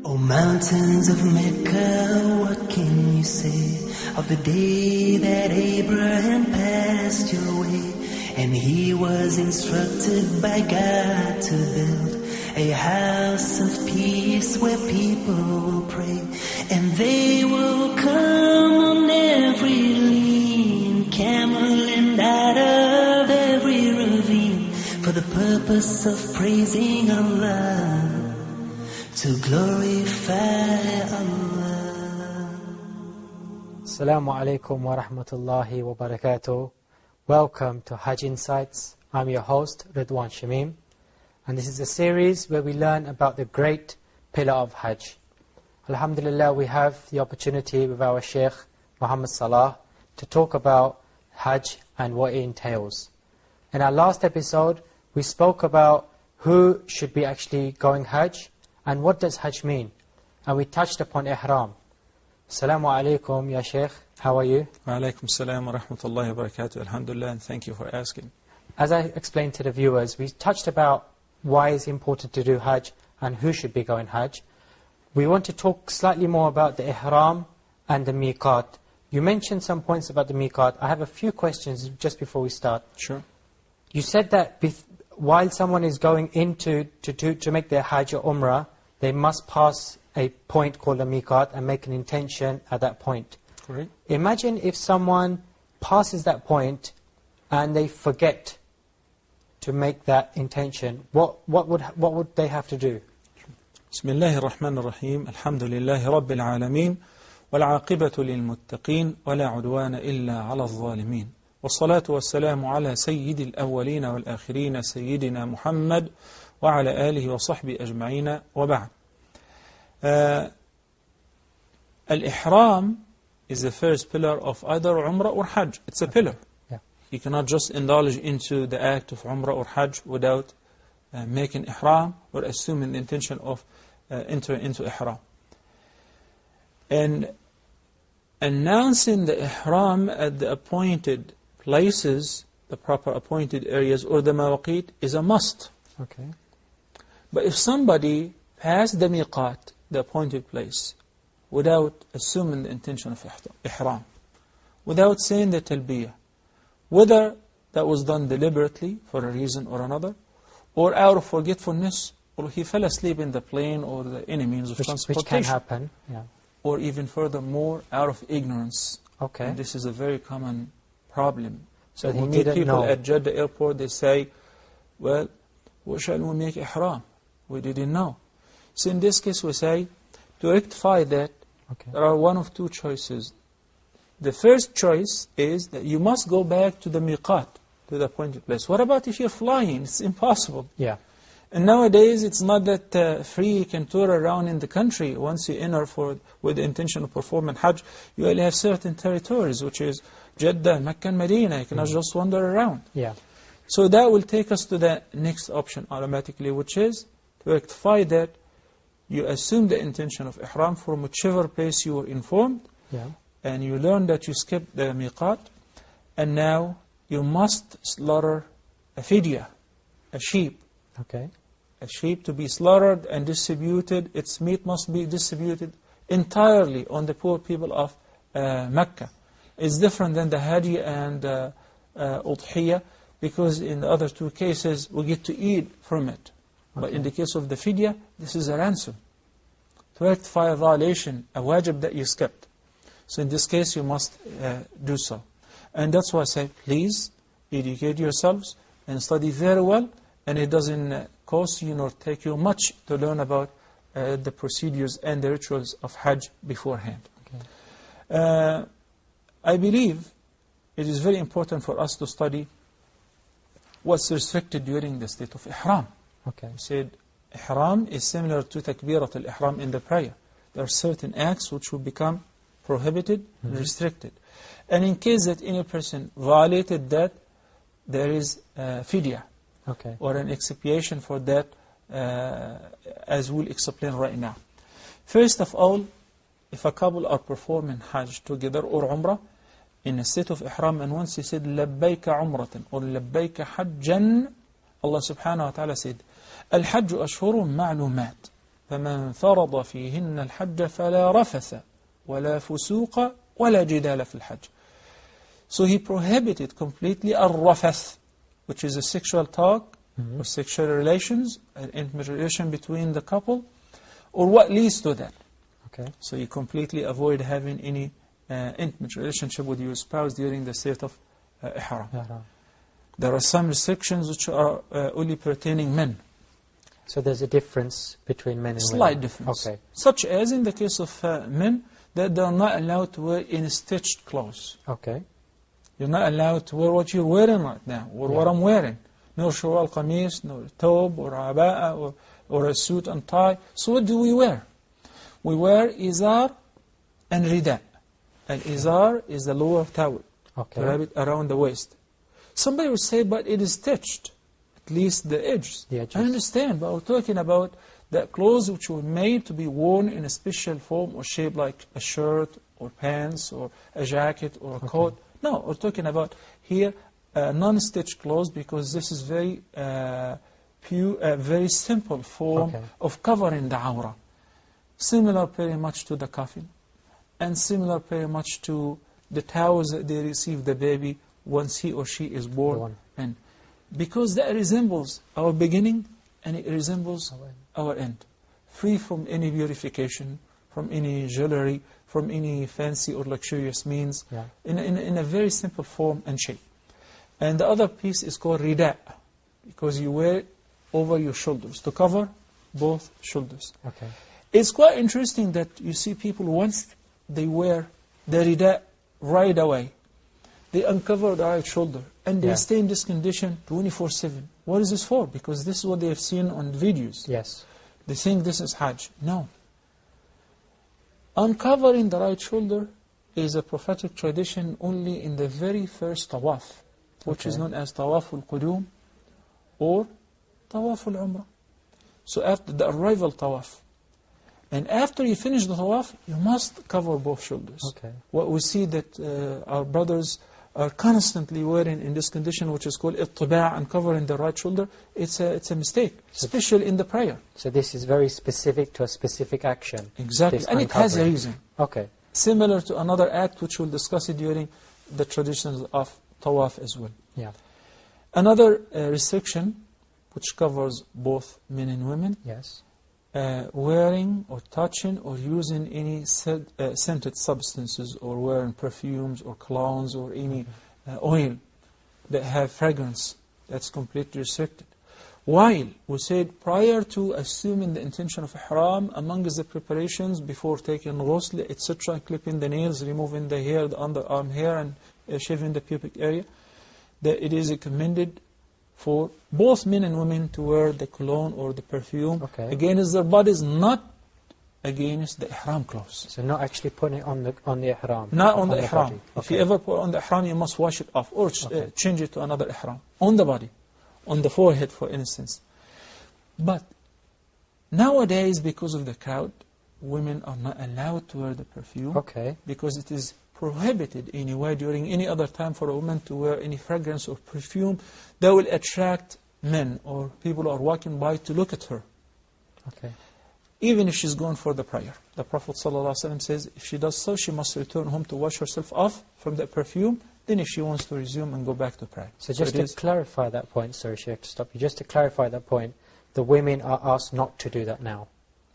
O mountains of Mecca, what can you say of the day that Abraham passed your way? And he was instructed by God to build a house of peace where people will pray, and they will come on every lean camel and out of every ravine for the purpose of praising Allah, to glorify Allah. Assalamu alaikum wa rahmatullahi wa barakatuh. Welcome to Hajj Insights. I'm your host, Ridwan Shamim. And this is a series where we learn about the great pillar of Hajj. Alhamdulillah, we have the opportunity with our Sheikh, Muhammad Salah, to talk about Hajj and what it entails. In our last episode, we spoke about who should be actually going Hajj and what does Hajj mean. And we touched upon Ihram. Assalamu alaikum, Ya Sheikh. How are you? Wa alaikum salam wa rahmatullahi wa barakatuh. Alhamdulillah, and thank you for asking. As I explained to the viewers, we touched about why it's important to do Hajj and who should be going Hajj. We want to talk slightly more about the Ihram and the Miqat. You mentioned some points about the Miqat. I have a few questions just before we start. Sure. You said that while someone is going into to make their Hajj or Umrah, they must pass a point called a Miqat and make an intention at that point. Correct. Imagine if someone passes that point and they forget to make that intention. What would they have to do? Bismillahir Rahmanir Rahim. Alhamdulillahi Rabbil Alameen. والعاقبة للمتقين ولا عدوان إلا على الظالمين والصلاة والسلام على سيد الأولين والآخرين سيدنا محمد وعلى آله وصحبه أجمعين وبعد. Al-Ihram is the first pillar of either Umrah or Hajj. It's a pillar. Yeah. You cannot just indulge into the act of Umrah or Hajj without making Ihram or assuming the intention of entering into Ihram. And announcing the Ihram at the appointed places, the proper appointed areas, or the mawaqit is a must. Okay. But if somebody passed the miqat, the appointed place, without assuming the intention of Ihram, without saying the talbiyah, whether that was done deliberately for a reason or another, or out of forgetfulness, or he fell asleep in the plane or any means of transportation. Which can happen, yeah. Or even furthermore, out of ignorance. Okay. And this is a very common problem. So he when didn't people know. at Jeddah airport, they say, well, what shall we make Ihram? We didn't know. So in this case we say, to rectify that, Okay. there are one of two choices. The first choice is that you must go back to the miqat, to the appointed place. What about if you're flying? It's impossible. Yeah. And nowadays, it's not that free you can tour around in the country. Once you enter with the intention of performing Hajj, you only have certain territories, which is Jeddah, Mecca, and Medina. You cannot just wander around. Yeah. So that will take us to the next option automatically, which is to rectify that you assume the intention of Ihram from whichever place you were informed, Yeah. and you learn that you skipped the miqat, and now you must slaughter a fidya, a sheep. Okay. A sheep to be slaughtered and distributed, its meat must be distributed entirely on the poor people of Mecca. It's different than the Hadi and Udhiyah, because in the other two cases we get to eat from it. But in the case of the fidya, this is a ransom. To rectify a violation, a wajib that you skipped. So in this case you must do so. And that's why I say, please educate yourselves and study very well. And it doesn't cost you nor take you much to learn about the procedures and the rituals of Hajj beforehand. Okay. I believe it is very important for us to study what's restricted during the state of Ihram. Okay. We said Ihram is similar to Takbirat al-Ihram in the prayer. There are certain acts which will become prohibited and restricted. And in case that any person violated that, there is fidya. Okay. Or an expiation for that, as we'll explain right now. First of all, if a couple are performing Hajj together or Umrah in a state of Ihram, and once he said لبيك عمرة or لبيك حجا, Allah subhanahu wa ta'ala said, Al-Hajj ashhurun ma'lumat. فمن فرض فيهن الحج فلا رفث ولا فسوق ولا جدال في الحج. So he prohibited completely الرفث, which is a sexual talk or sexual relations, an intimate relation between the couple, or what leads to that. Okay. So you completely avoid having any intimate relationship with your spouse during the state of ihram. There are some restrictions which are only pertaining men. So there's a difference between men and women? Slight difference. Okay. Such as in the case of men, that they are not allowed to wear any stitched clothes. Okay. You're not allowed to wear what you're wearing right now, or what I'm wearing. No shawal qamis, no thobe, or aba'a, or a suit and tie. So what do we wear? We wear izar and rida. And izar is the lower towel, to wrap it around the waist. Somebody would say, but it is stitched, at least the edges. The edges. I understand, but we're talking about the clothes which were made to be worn in a special form or shape, like a shirt or pants or a jacket or a coat. No, we're talking about here non-stitched clothes, because this is very very simple form of covering the awrah. Similar very much to the coffin, and similar very much to the towels that they receive the baby once he or she is born. And because that resembles our beginning and it resembles our end. Free from any purification, from any jewelry, from any fancy or luxurious means, in a very simple form and shape. And the other piece is called rida, because you wear it over your shoulders, to cover both shoulders. Okay. It's quite interesting that you see people, once they wear the rida right away, they uncover the right shoulder, and they stay in this condition 24/7. What is this for? Because this is what they have seen on videos. Yes. They think this is Hajj. No. Uncovering the right shoulder is a prophetic tradition only in the very first tawaf, which is known as Tawaf al-Qudum or Tawaf al-Umrah. So after the arrival tawaf. And after you finish the tawaf, you must cover both shoulders. Okay. What we see that our brothers are constantly wearing in this condition, which is called ittiba', and covering the right shoulder, it's a mistake, especially in the prayer. So this is very specific to a specific action. Exactly, and it has a reason. Okay. Similar to another act which we'll discuss it during the traditions of tawaf as well. Yeah. Another restriction which covers both men and women, Yes. wearing or touching or using any scented substances, or wearing perfumes or colognes or any oil that have fragrance. That's completely restricted. While we said prior to assuming the intention of ihram, among the preparations before taking ghusl, etc., clipping the nails, removing the hair, the underarm hair, and shaving the pubic area, that it is recommended for both men and women to wear the cologne or the perfume against their bodies, not against the ihram clothes. So not actually putting it on the ihram. Not on the ihram. If you ever put on the ihram, you must wash it off or change it to another ihram. On the body, on the forehead, for instance. But nowadays, because of the crowd, women are not allowed to wear the perfume, because it is prohibited anyway during any other time for a woman to wear any fragrance or perfume that will attract men or people who are walking by to look at her. Even if she's going for the prayer. The Prophet ﷺ says if she does so, she must return home to wash herself off from the perfume. Then if she wants to resume and go back to pray. So just to clarify that point, sorry Sheikh, to stop you, just to clarify that point, the women are asked not to do that now.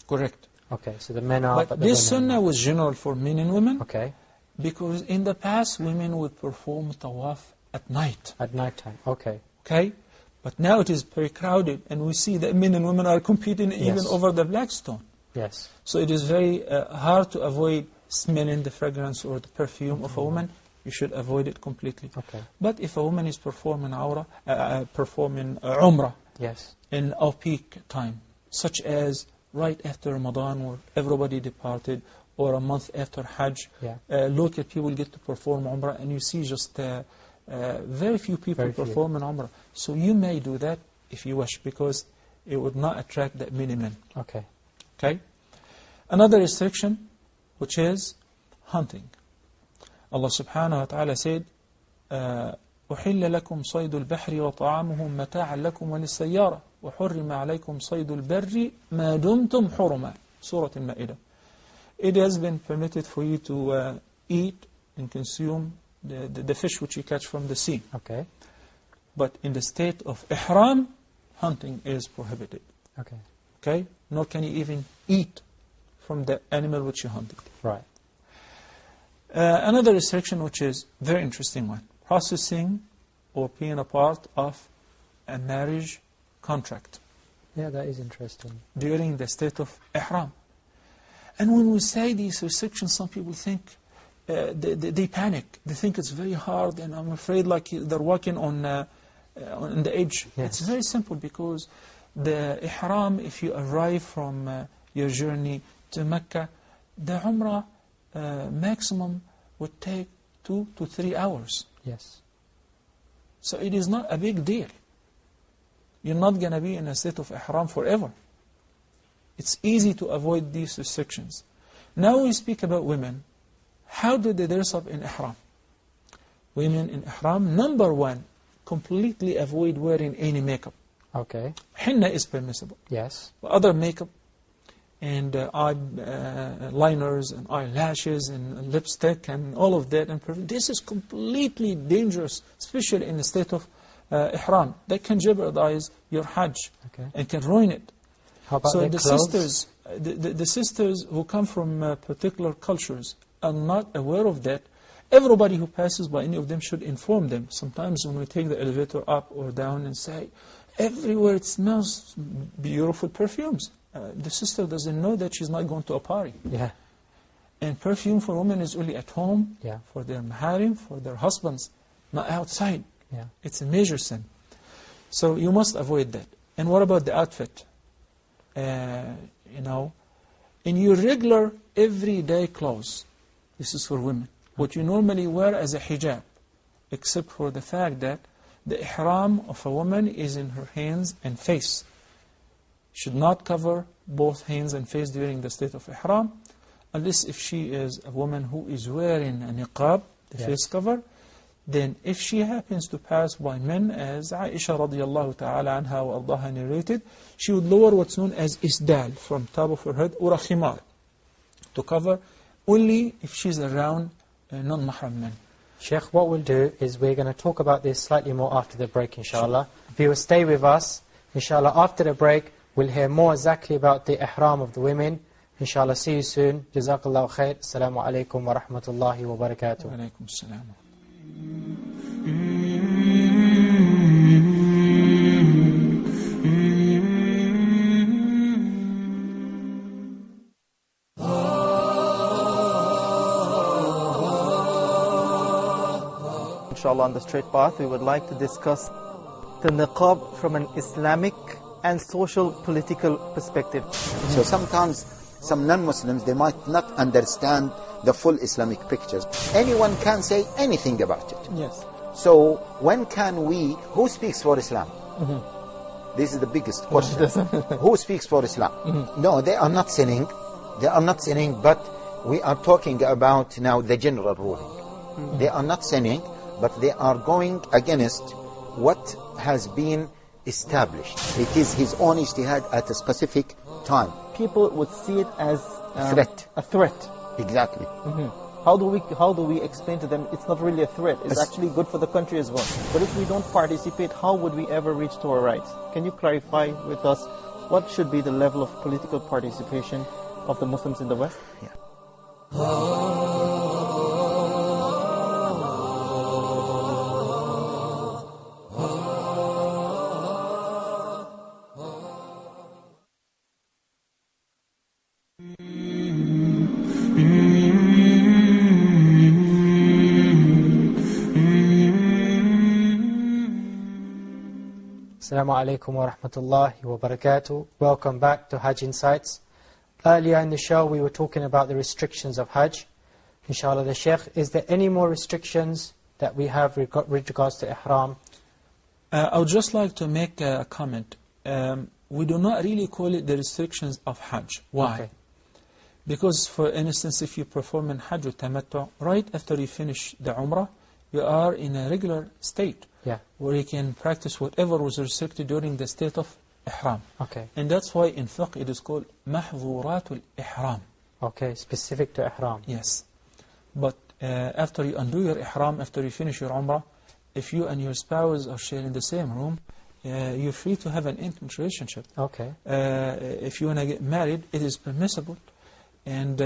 Correct. Okay, so the men are... But this sunnah was general for men and women. Okay. Because in the past, women would perform tawaf at night. At night time, okay. Okay? But now it is very crowded, and we see that men and women are competing even over the black stone. Yes. So it is very hard to avoid smelling the fragrance or the perfume of a woman. You should avoid it completely. Okay. But if a woman is performing umrah in off-peak time, such as right after Ramadan, where everybody departed, or a month after Hajj, local people get to perform Umrah, and you see just very few people performing Umrah. So you may do that if you wish, because it would not attract that many men. Okay. Another restriction, which is hunting. Allah subhanahu wa ta'ala said, أُحِلَّ لَكُمْ صَيْدُ الْبَحْرِ وَطَعَامُهُ مَتَاعًا لَكُمْ وَلِلسَّيَّارَةِ وحرم عليكم صيد البر ما دمتم حرما. Surah Al-Ma'idah. It has been permitted for you to eat and consume the fish which you catch from the sea. Okay. But in the state of ihram, hunting is prohibited. Okay. Okay? Nor can you even eat from the animal which you hunted. Right. Another restriction which is very interesting one. Processing or being a part of a marriage contract. Yeah, that is interesting. During the state of ihram. And when we say these restrictions, some people think, they panic. They think it's very hard, and I'm afraid like they're walking on the edge. Yes. It's very simple, because the ihram, if you arrive from your journey to Mecca, the Umrah maximum would take 2 to 3 hours. Yes. So it is not a big deal. You're not going to be in a state of ihram forever. It's easy to avoid these restrictions. Now we speak about women. How do they dress up in ihram? Women in ihram, number one, completely avoid wearing any makeup. Okay. Henna is permissible. Yes. But other makeup and eye liners and eyelashes and lipstick and all of that, and this is completely dangerous, especially in the state of ihram. That can jeopardize your Hajj. Okay. And can ruin it. How about So their the clothes? sisters, the sisters who come from particular cultures are not aware of that. Everybody who passes by any of them should inform them. Sometimes when we take the elevator up or down and say, everywhere it smells beautiful perfumes. The sister doesn't know that she's not going to a party. Yeah. And perfume for women is only at home, Yeah. for their maharim, for their husbands, not outside. Yeah. It's a major sin. So you must avoid that. And what about the outfit? In your regular, everyday clothes, this is for women, what you normally wear as a hijab, except for the fact that the ihram of a woman is in her hands and face. Should not cover both hands and face during the state of ihram, unless if she is a woman who is wearing a niqab, the Yes. face cover. Then if she happens to pass by men, as Aisha radiallahu ta'ala anha wa ardaha narrated, she would lower what's known as isdal from top of her head, or a khimar, to cover only if she's around non-mahram men. Sheikh, what we'll do is we're going to talk about this slightly more after the break, inshallah. If you will stay with us, inshallah, after the break, we'll hear more exactly about the ihram of the women. Inshallah, see you soon. Jazakallahu khair. Assalamu alaikum wa rahmatullahi wa barakatuh. Wa alaikum assalam. Inshallah, on the straight path, we would like to discuss the niqab from an Islamic and social political perspective. So sometimes some non-Muslims, they might not understand the full Islamic pictures. Anyone can say anything about it. Yes. So when can we, who speaks for Islam? This is the biggest question. Who speaks for Islam? No, they are not sinning. They are not sinning, but we are talking about now the general ruling. They are not sinning, but they are going against what has been established. It is his own ijtihad at a specific time. People would see it as Threat. a threat. Exactly. How do we explain to them it's not really a threat, it's actually good for the country as well? But if we don't participate, how would we ever reach to our rights? Can you clarify with us what should be the level of political participation of the Muslims in the West? Assalamu alaikum wa rahmatullahi wa barakatuh. Welcome back to Hajj Insights. Earlier in the show we were talking about the restrictions of Hajj. Inshallah, the Sheikh, is there any more restrictions that we have with regards to Ihram? I would just like to make a comment. We do not really call it the restrictions of Hajj. Why? Okay. Because, for instance, if you perform in Hajj or Tamattu, right after you finish the Umrah, you are in a regular state, Yeah. where you can practice whatever was restricted during the state of ihram. Okay. And that's why in fiqh it is called mahzuratul ihram. Okay, specific to ihram. Yes. But after you undo your ihram, after you finish your umrah, if you and your spouse are sharing the same room, you're free to have an intimate relationship. Okay. If you want to get married, it is permissible. And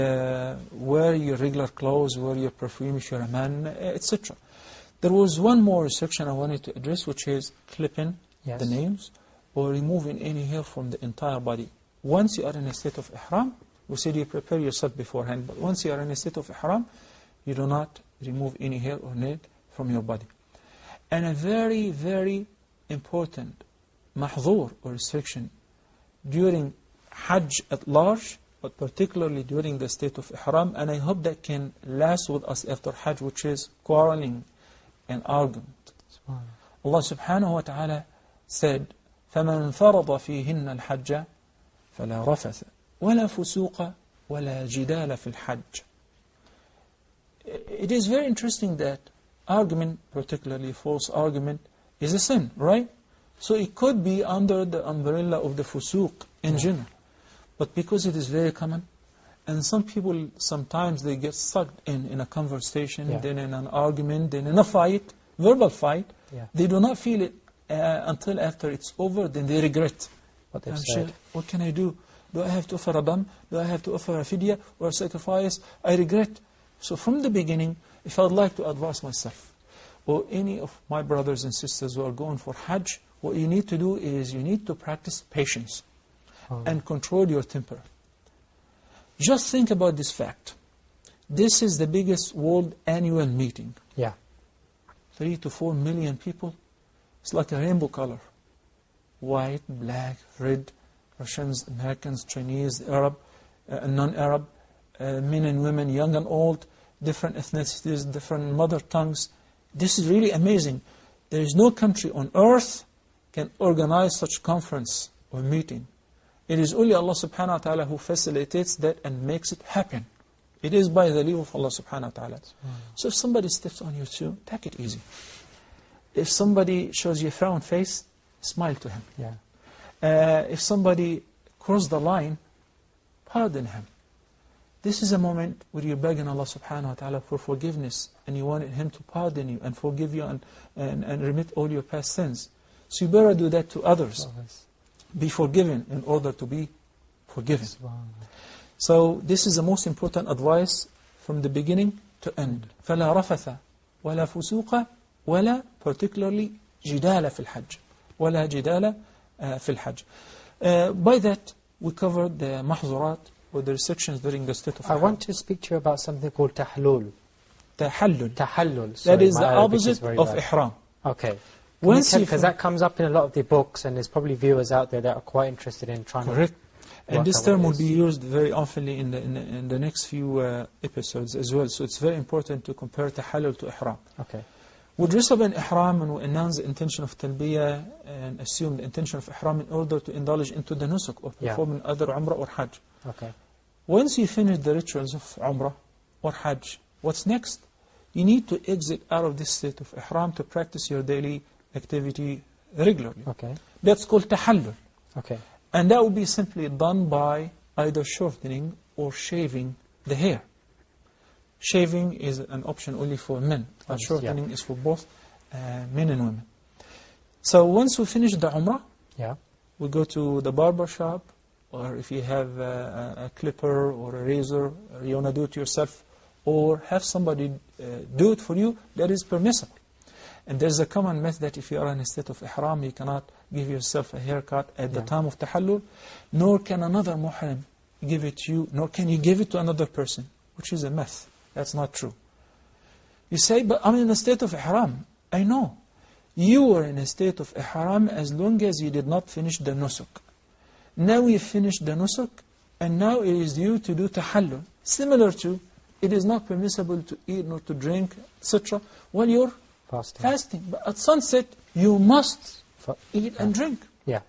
wear your regular clothes, wear your perfume if you're a man, etc. There was one more restriction I wanted to address, which is clipping Yes. the nails or removing any hair from the entire body. Once you are in a state of ihram, we said you prepare yourself beforehand, but once you are in a state of ihram, you do not remove any hair or nail from your body. And a very, very important mahzur or restriction during Hajj at large, but particularly during the state of ihram, and I hope that can last with us after Hajj, which is quarreling and argument. Allah subhanahu wa ta'ala said, فَمَنْ فَرَضَ فِيهِنَّ الْحَجَّ فَلَا رَفَثَ وَلَا فُسُوقَ وَلَا جِدَالَ فِي الْحَجِّ. It is very interesting that argument, particularly false argument, is a sin, right? So it could be under the umbrella of the fusuq in general. But because it is very common, and some people, sometimes they get sucked in a conversation, then in an argument, then in a fight, verbal fight, they do not feel it until after it's over, then they regret what they've said. What can I do? Do I have to offer a dam? Do I have to offer a fidya or a sacrifice? I regret. So from the beginning, if I'd like to advise myself, or any of my brothers and sisters who are going for Hajj, what you need to do is you need to practice patience and control your temper. Just think about this fact. This is the biggest world annual meeting. 3 to 4 million people. It's like a rainbow color. White, black, red, Russians, Americans, Chinese, Arab, non-Arab, men and women, young and old, different ethnicities, different mother tongues. This is really amazing. There is no country on earth can organize such conference or meeting. It is only Allah subhanahu wa ta'ala who facilitates that and makes it happen. It is by the leave of Allah subhanahu wa ta'ala. So if somebody steps on your shoe, take it easy. If somebody shows you a frown face, smile to him. If somebody crossed the line, pardon him. This is a moment where you're begging Allah subhanahu wa ta'ala for forgiveness, and you want Him to pardon you and forgive you and remit all your past sins. So you better do that to others. Be forgiven in order to be forgiven. So this is the most important advice from the beginning to end. فَلَا رَفَثَ وَلَا فُسُوقَ وَلَا particularly جِدَالَ فِي الْحَجِّ وَلَا جِدَالَ فِي الْحَجِّ. By that, we covered the mahzurat, or the restrictions during the state of I want to speak to you about something called tahallul. Tahallul. Tahallul. That is the opposite of ihram. Okay. Because that comes up in a lot of the books, and there's probably viewers out there that are quite interested in trying to... And this term will be used used very often in the next few episodes as well. So it's very important to compare tahallul to ihram. Okay. We dress up in ihram and we announce the intention of talbiyah and assume the intention of ihram in order to indulge into the nusuk or performing other umrah or hajj. Okay. Once you finish the rituals of umrah or hajj, what's next? You need to exit out of this state of ihram to practice your daily activity regularly. Okay. That's called tahallul. Okay. And that will be simply done by either shortening or shaving the hair. Shaving is an option only for men, but shortening is for both men and women. So once we finish the umrah, we go to the barber shop, or if you have a clipper or a razor, or you want to do it yourself, or have somebody do it for you, that is permissible. And there's a common myth that if you are in a state of ihram, you cannot give yourself a haircut at the time of tahallul, nor can another muhrim give it to you, nor can you give it to another person, which is a myth. That's not true. You say, but I'm in a state of ihram. I know. You were in a state of ihram as long as you did not finish the nusuk. Now you finished the nusuk, and now it is due to do tahallul. Similar to, it is not permissible to eat nor to drink, etc. while you're fasting. But at sunset, you must eat and drink.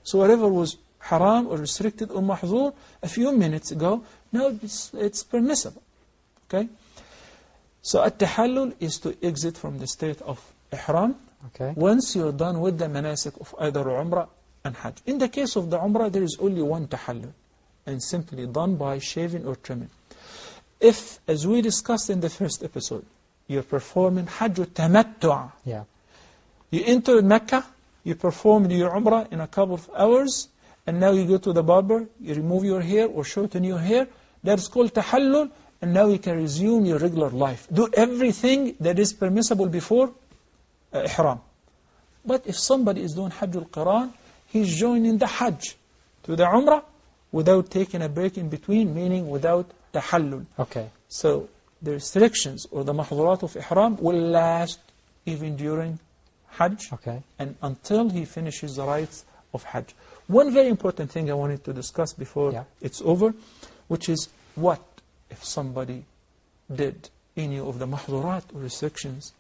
So whatever was haram or restricted or mahzur a few minutes ago, now it's permissible. Okay? So at-tahallul is to exit from the state of ihram. Once you're done with the manasik of either umrah and Hajj. In the case of the Umrah, there is only one tahallul, and simply done by shaving or trimming. If, as we discussed in the first episode, you're performing Hajj tamattu', Yeah. you enter Mecca, you perform your Umrah in a couple of hours, and now you go to the barber, you remove your hair or shorten your hair, that's called tahallul, and now you can resume your regular life. Do everything that is permissible before ihram. But if somebody is doing Hajj al-Qiran, he's joining the Hajj to the Umrah without taking a break in between, meaning without tahallul. Okay. So the restrictions or the mahdurat of ihram will last even during Hajj, Okay. and until he finishes the rites of Hajj. One very important thing I wanted to discuss before Yeah. it's over, which is what if somebody did any of the mahdurat or restrictions,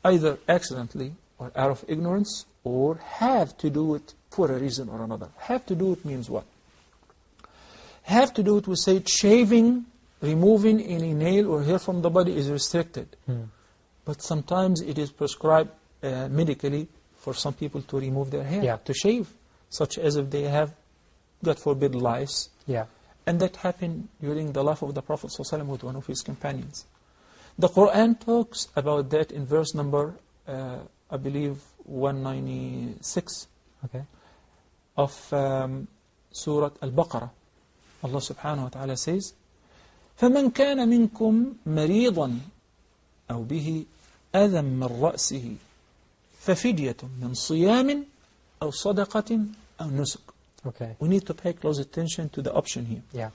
either accidentally or out of ignorance, or have to do it for a reason or another. Have to do it means what? Have to do it, we say, shaving, removing any nail or hair from the body is restricted. But sometimes it is prescribed medically for some people to remove their hair, Yeah. to shave, such as if they have, God forbid, lice. Yeah. And that happened during the life of the Prophet ﷺ with one of his companions. The Qur'an talks about that in verse number, I believe, 196 Okay. of Surah Al-Baqarah. Allah subhanahu wa ta'ala says, فَمَنْ كَانَ مِنْكُمْ مَرِيضًا أَوْ بِهِ أَذًى مِّن رَأْسِهِ فَفِدْيَةٌ مِّن صِيَامٍ أَوْ صَدَقَةٍ أَوْ نُسُكٍ. Okay. We need to pay close attention to the option here. Yeah.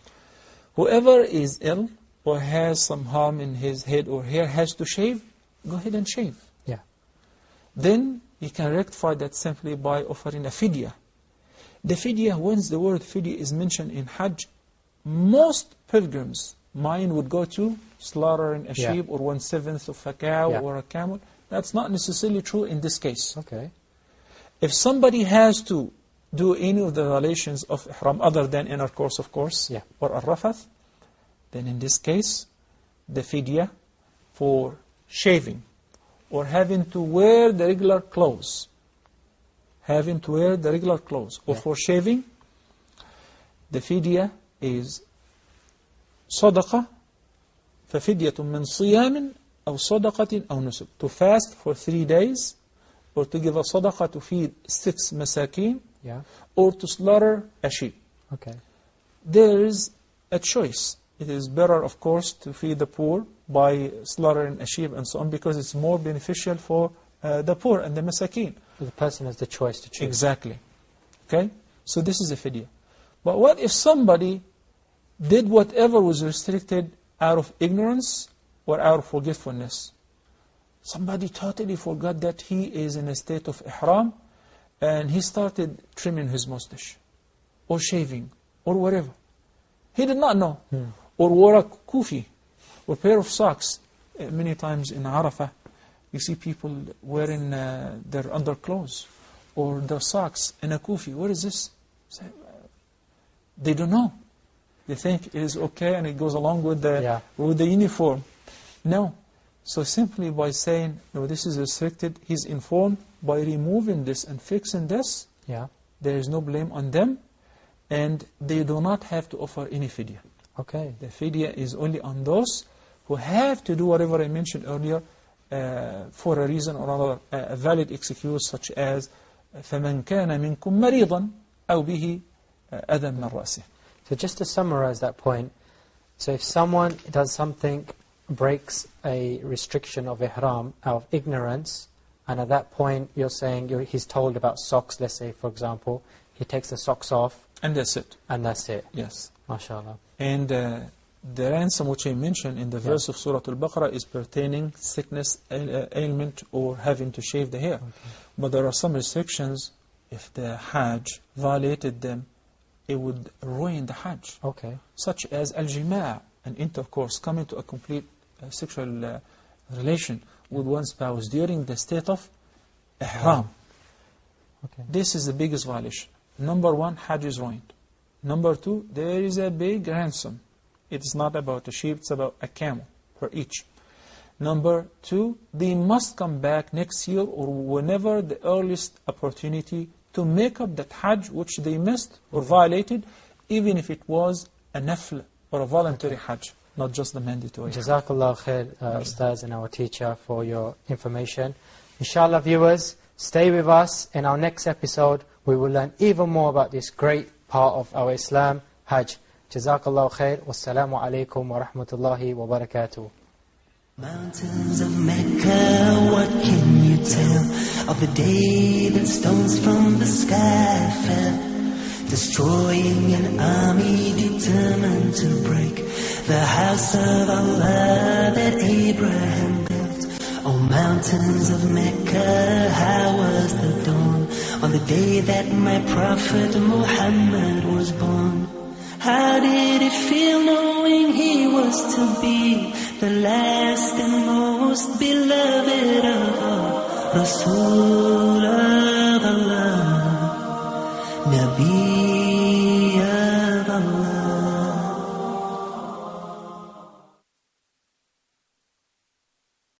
Whoever is ill or has some harm in his head or hair has to shave, go ahead and shave. Yeah. Then you can rectify that simply by offering a fidya. The fidya, once the word fidya is mentioned in Hajj, most pilgrims' mind would go to slaughtering a Yeah. sheep or 1/7 of a cow Yeah. or a camel. That's not necessarily true in this case. Okay. If somebody has to do any of the violations of ihram other than intercourse, of course, Yeah. or al-rafath, then in this case, the fidya for shaving or having to wear the regular clothes, or Yeah. for shaving, the fidya is صدقة ففدية من صيام أو صدقة أو نسك, to fast for 3 days, or to give a sadaqah to feed 6 masakin, Yeah. or to slaughter a sheep. Okay. There is a choice. It is better, of course, to feed the poor by slaughtering a sheep and so on, because it's more beneficial for the poor and the masakin. The person has the choice to choose. Exactly. Okay? So this is a fidya. But what if somebody did whatever was restricted out of ignorance or out of forgetfulness? Somebody totally forgot that he is in a state of ihram, and he started trimming his mustache, or shaving, or whatever. He did not know. Or wore a kufi, or pair of socks. Many times in Arafah, you see people wearing their underclothes, or their socks in a kufi. What is this? They don't know. They think it is okay and it goes along with the uniform. No. So simply by saying, no, this is restricted, he's informed. By removing this and fixing this, Yeah. there is no blame on them, and they do not have to offer any fidya. Okay. The fidya is only on those who have to do whatever I mentioned earlier for a reason or another, a valid excuse, such as فَمَنْ كَانَ مِنْكُمْ مَرِيضًا أَوْ بِهِ أَذًى مِّن رَأْسِهِ. So just to summarize that point, so if someone does something, breaks a restriction of ihram out of ignorance, and at that point you're saying he's told about socks, let's say, for example, he takes the socks off, And that's it. and that's it. Yes. MashaAllah. And the ransom which I mentioned in the verse of Surah Al-Baqarah is pertaining sickness, ailment, or having to shave the hair. But there are some restrictions. If the Hajj violated them, it would ruin the Hajj. Okay. Such as al-jima', an intercourse, coming to a complete sexual relation with one's spouse during the state of ihram. Okay. This is the biggest violation. Number 1, Hajj is ruined. Number 2, there is a big ransom. It's not about a sheep, it's about a camel per each. Number 2, they must come back next year or whenever the earliest opportunity to make up that Hajj which they missed or violated, even if it was a nafl or a voluntary Hajj, not just the mandatory. Jazakallah khair, Ustaz and our teacher, for your information. Inshallah, viewers, stay with us. In our next episode, we will learn even more about this great part of our Islam, Hajj. Jazakallah khair. Wassalamu alaikum wa rahmatullahi wa barakatuh. Mountains of Mecca, what can you tell of the day that stones from the sky fell, destroying an army determined to break the house of Allah that Abraham built? Oh, mountains of Mecca, how was the dawn on the day that my prophet Muhammad was born? How did it feel knowing he was to be the last and most beloved of all, Rasul of Allah, Nabi